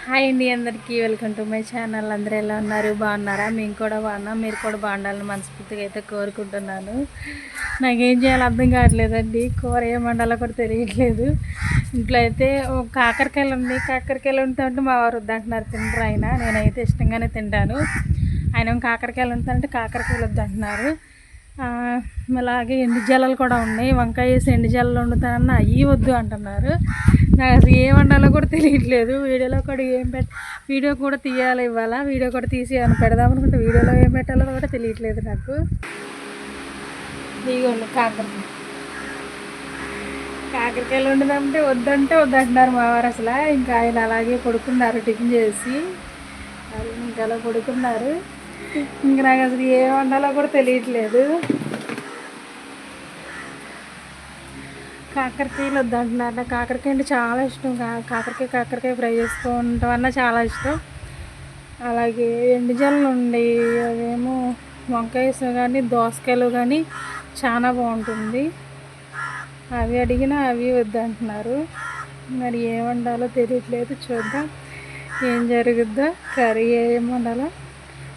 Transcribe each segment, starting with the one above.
Hi అండి, అందరికీ welcome to my channel. అందరూ ఎలా ఉన్నారు? బాగున్నారా? మేము కూడా బాగున్నాం. మీరు కూడా బాగుండాలని మనస్ఫూర్తిగా అయితే కోరుకుంటున్నాను. నాకేం చేయాలో అర్థం కావట్లేదండి. కూర ఏం వండాలో కూడా తెలియట్లేదు. ఇంట్లో అయితే కాకరకాయలు ఉంది. కాకరకాయలు ఉంటే మా వారు వద్దంటున్నారు, తింటారు ఆయన. నేనైతే ఇష్టంగానే తింటాను. ఆయన కాకరకాయలు ఉంటానంటే కాకరకాయలు వద్దంటున్నారు. అలాగే ఎండు జల్లలు కూడా ఉన్నాయి. వంకాయ వేసి ఎండు జల్లలు వండుతానన్నా అవి వద్దు అంటున్నారు. నాకు అసలు ఏం వండాలో కూడా తెలియట్లేదు. వీడియో కూడా తీయాలి ఇవాళ. వీడియో కూడా తీసి ఏమైనా పెడదాం అనుకుంటే వీడియోలో ఏం పెట్టాలో కూడా తెలియట్లేదు నాకు. ఇదిగోండి కాకరకాయలు వండుదామంటే వద్దంటే వద్దంటున్నారు మా వారు. అసలు ఇంకా ఆయన అలాగే పడుకున్నారు టిఫిన్ చేసి. ఇంకా అలా పడుకున్నారు. ఇంకా నాకు అసలు ఏం వండాలో కూడా తెలియట్లేదు. కాకరకాయలు వద్దంటున్నారు. నాకు కాకరకాయ అంటే చాలా ఇష్టం. కాకరకాయ ఫ్రై చేసుకోవటం అన్నా చాలా ఇష్టం. అలాగే ఎండు జల్లు ఉండి అవేమో వంకాయ కానీ దోసకాయలు కానీ చాలా బాగుంటుంది. అవి అడిగినా అవి వద్దంటున్నారు. మరి ఏం వండాలో తెలియట్లేదు. చూద్దాం ఏం జరుగుద్దో. కర్రీ ఏం వండాలో.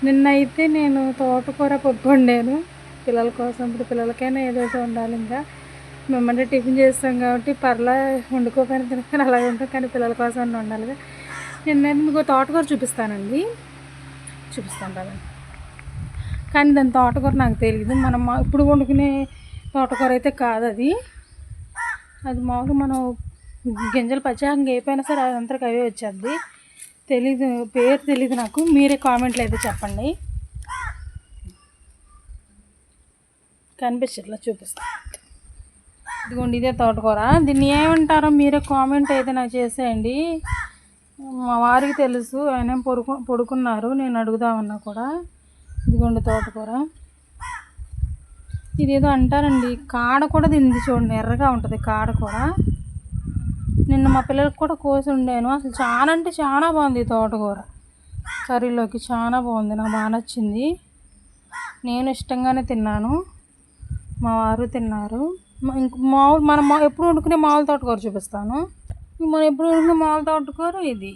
నిన్నైతే నేను తోటకూర పప్పు వండాను పిల్లల కోసం. ఇప్పుడు పిల్లలకైనా ఏదైతే వండాలి. ఇంకా మేమంటే టిఫిన్ చేస్తాం కాబట్టి పర్లా వండుకోపోయిన తినకని అలాగే ఉంటాం. కానీ పిల్లల కోసం వండాలిగా. నేను మీకు తోటకూర చూపిస్తాను కదా. కానీ దాని తోటకూర నాకు తెలియదు. మనం ఇప్పుడు వండుకునే తోటకూర అయితే కాదు అది. మామూలుగా మనం గింజలు పచ్చాకంగా అయిపోయినా సరే అదంతా అవే వచ్చేది. తెలీదు, పేరు తెలీదు నాకు. మీరే కామెంట్లు అయితే చెప్పండి. కనిపించట్లా, చూపిస్తాను. ఇదిగోండి, ఇదే తోటకూర. దీన్ని ఏమంటారో మీరే కామెంట్ అయితే నాకు చేసేయండి. మా వారికి తెలుసు, ఆయన పడుకున్నారు. నేను అడుగుదామన్నా కూడా. ఇదిగోండి తోటకూర. ఇదేదో అంటారండి, కాడ కూడా తింది చూడండి, ఎర్రగా ఉంటుంది కాడ కూడా. నిన్న మా పిల్లలకు కూడా కోసి ఉండాను. అసలు చాలా అంటే చాలా బాగుంది ఈ తోటకూర. కర్రీలోకి చాలా బాగుంది, నాకు బాగా నచ్చింది. నేను ఇష్టంగానే తిన్నాను, మా వారు తిన్నారు. మనం ఎప్పుడు వండుకునే మామూలు తోటకూర చూపిస్తాను. మనం ఎప్పుడు వండుకునే మామూలు తోటకూర ఇది.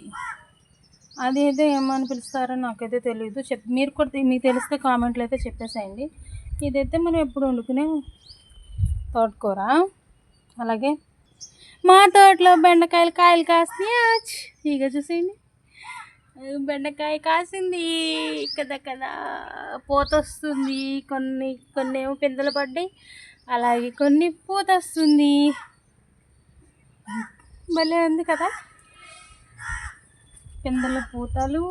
అదైతే ఏమని పిలుస్తారో నాకైతే తెలియదు. మీరు కూడా మీకు తెలిస్తే కామెంట్లు అయితే చెప్పేసేయండి. ఇదైతే మనం ఎప్పుడు వండుకునే తోటకూర. అలాగే మా తోటలో బెండకాయలు కాయలు కాసినాయి. ఇక చూసేయండి, బెండకాయ కాసింది కదా. పూత వస్తుంది. కొన్ని ఏమో పిందెలు పడ్డాయి. అలాగే కొన్ని పూత వస్తుంది. భలే ఉంది కదా పిందెల పూతలు.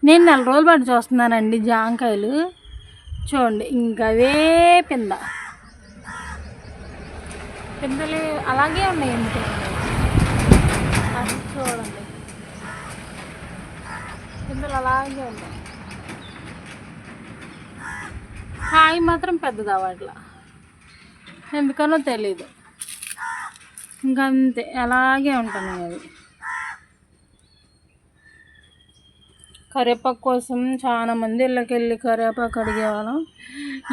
నేను 4 రోజుల పాటు చూస్తున్నానండి జాంకాయలు. చూడండి, ఇంకా అవే పిందెలు అలాగే ఉన్నాయి. ఎందుకంటే అది చూడండి, పిందెలు అలాగే ఉన్నాయి. కాయ మాత్రం పెద్దది అవ్వట్లా, ఎందుకనో తెలీదు. ఇంకంతే, అలాగే ఉంటున్నాయి అవి. కరివేపాకు కోసం చాలామంది ఇళ్ళకి వెళ్ళి కరివేపాకు అడిగేవాళ్ళం.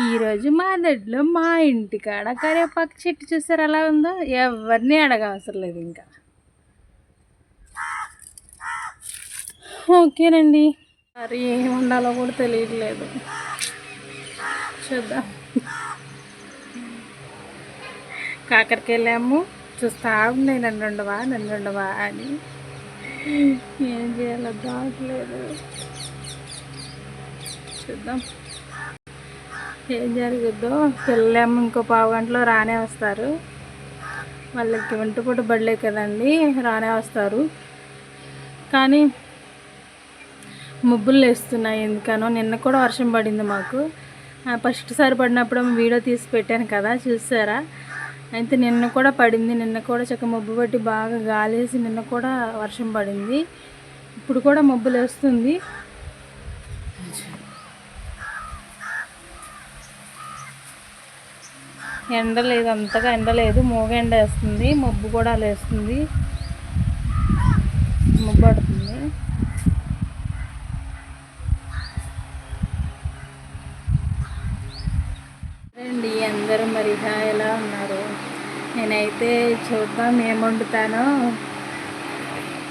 ఈరోజు మా దొడ్లో మా ఇంటికాడ కరివేపాకు చెట్టు చూసారు ఎలా ఉందో. ఎవరిని అడగవసరం లేదు ఇంకా. ఓకేనండి, మరి ఏం ఉండాలో కూడా తెలియట్లేదు. చూద్దాం. కాకరకాయలేమో చూస్తా ఉన్నాయి, నన్ను ఉండవా అని. ఏం చేయాలో దాట్లేదు. చూద్దాం ఏం జరుగుద్దో. పిల్లలేమో ఇంకో 1/2 గంటలో రానే వస్తారు. వాళ్ళకి వెంటపూట బడిలే కదండి, రానే వస్తారు. కానీ మబ్బులు వేస్తున్నాయి ఎందుకనో. నిన్న కూడా వర్షం పడింది మాకు. ఫస్ట్ సారి పడినప్పుడు వీడియో తీసి పెట్టాను కదా, చూసారా. అయితే నిన్న కూడా పడింది. నిన్న కూడా చక్క మబ్బు పట్టి బాగా గాలేసి నిన్న కూడా వర్షం పడింది. ఇప్పుడు కూడా మబ్బులు వేస్తుంది. ఎండ లేదు, అంతగా ఎండ లేదు. మూగ ఎండ వేస్తుంది, మబ్బు కూడా లేస్తుంది, మబ్బు పడుతుంది. రండి అందరూ, మరి ఎలా ఉన్నారు? నేనైతే చూద్దాం ఏం వండుతానో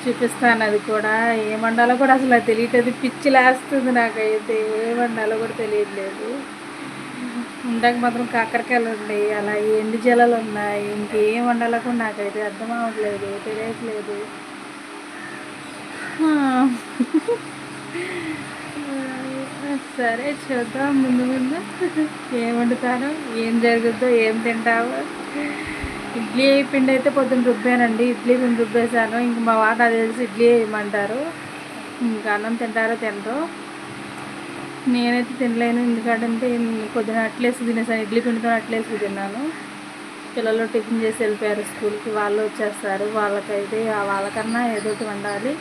చూపిస్తాను. అది కూడా ఏం వండాలో కూడా అసలు తెలియట్లేదు. పిచ్చి లేస్తుంది నాకైతే. ఏం వండాలో కూడా తెలియట్లేదు. ఇందాక మాత్రం కాకరకాయలు ఉన్నాయి, అలా ఎండు జలాలు ఉన్నాయి. ఇంకేం వండాలో కూడా నాకైతే అర్థం అవ్వట్లేదు, తెలియట్లేదు. సరే చూద్దాం ముందు ముందు ఏం వండుతాను, ఏం జరుగుద్దో, ఏం తింటావో. ఇడ్లీ పిండి అయితే పొద్దున్న రుబ్బానండి. ఇడ్లీ పిండి రుబ్బేశాను. ఇంక మా వారు నాకు తెలిసి ఇడ్లీ వేయమంటారు. ఇంకా అన్నం తింటారో తినరో. నేనైతే తినలేను, ఎందుకంటే పొద్దున అట్లేసి తినేసాను. ఇడ్లీ పిండితో అట్లేసి తిన్నాను. పిల్లలు టిఫిన్ చేసి వెళ్ళిపోయారు స్కూల్కి. వాళ్ళు వచ్చేస్తారు. వాళ్ళకైతే వాళ్ళకన్నా ఏదో ఒకటి వండాలి.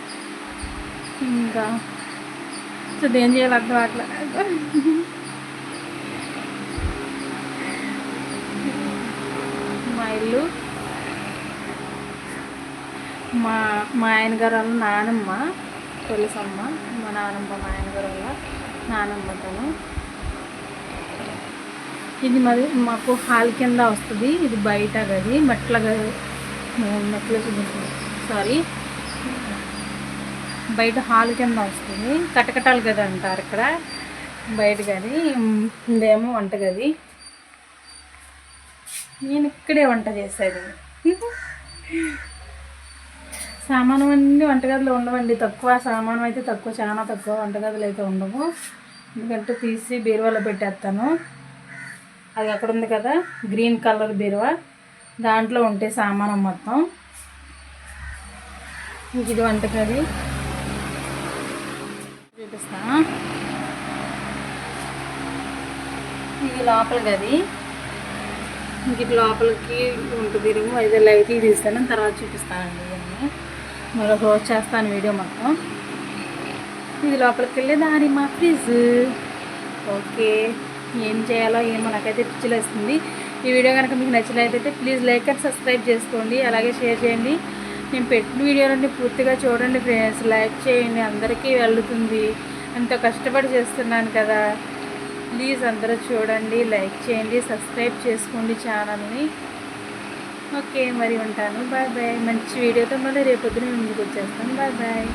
ఇంకా సో ఏం చేయాలి అర్థం అట్లా. మా ఇల్లు మా మా ఆయన గారు వాళ్ళ నానమ్మ తెలుసమ్మ. మా నానమ్మ, మా ఆయన గారు వాళ్ళ నానమ్మ తను. ఇది మరి మాకు హాల్ కింద వస్తుంది. ఇది బయట గది, మెట్ల గది, సారీ బయట హాల్ కింద వస్తుంది. కటకటాల గది అంటారు ఇక్కడ, బయట గది. ఇదేమో వంటగది. నేను ఇక్కడే వంట చేసేది. సామానం అన్నీ వంటగదిలో ఉండవండి. తక్కువ సామానం అయితే తక్కువ, చాలా తక్కువ. వంటగదులు అయితే ఉండవు. ఎందుకంటే తీసి బీరువాలో పెట్టేస్తాను. అది అక్కడ ఉంది కదా గ్రీన్ కలర్ బీరువా, దాంట్లో ఉంటే సామానం మొత్తం. ఇది వంటగది చూపిస్తా. ఇది లోపల గది. ఇంక లోపలికి ఉంటుంది రూమ్. అయితే లైట్లు తీస్తాను, తర్వాత చూపిస్తానండి. ఇవన్నీ మరొక రోజు చేస్తాను వీడియో మొత్తం. ఇది లోపలికి వెళ్ళే దాని మా ఫ్రిడ్జ్. ఓకే, ఏం చేయాలో ఏమో నాకైతే పిచ్చిలేస్తుంది. ఈ వీడియో కనుక మీకు నచ్చినట్లయితే ప్లీజ్ లైక్ అండ్ సబ్స్క్రైబ్ చేసుకోండి, అలాగే షేర్ చేయండి. నేను పెట్టిన వీడియోలన్నీ పూర్తిగా చూడండి ఫ్రెండ్స్. లైక్ చేయండి, అందరికీ వెళ్తుంది. ఎంతో కష్టపడి చేస్తున్నాను కదా. ప్లీజ్ అందరూ చూడండి, లైక్ చేయండి, సబ్స్క్రైబ్ చేసుకోండి ఛానల్ని. ఓకే మరి ఉంటాను. Bye bye. మంచి వీడియోతో మళ్ళీ రేపొద్దున ముందుకు వచ్చేస్తాను. Bye bye.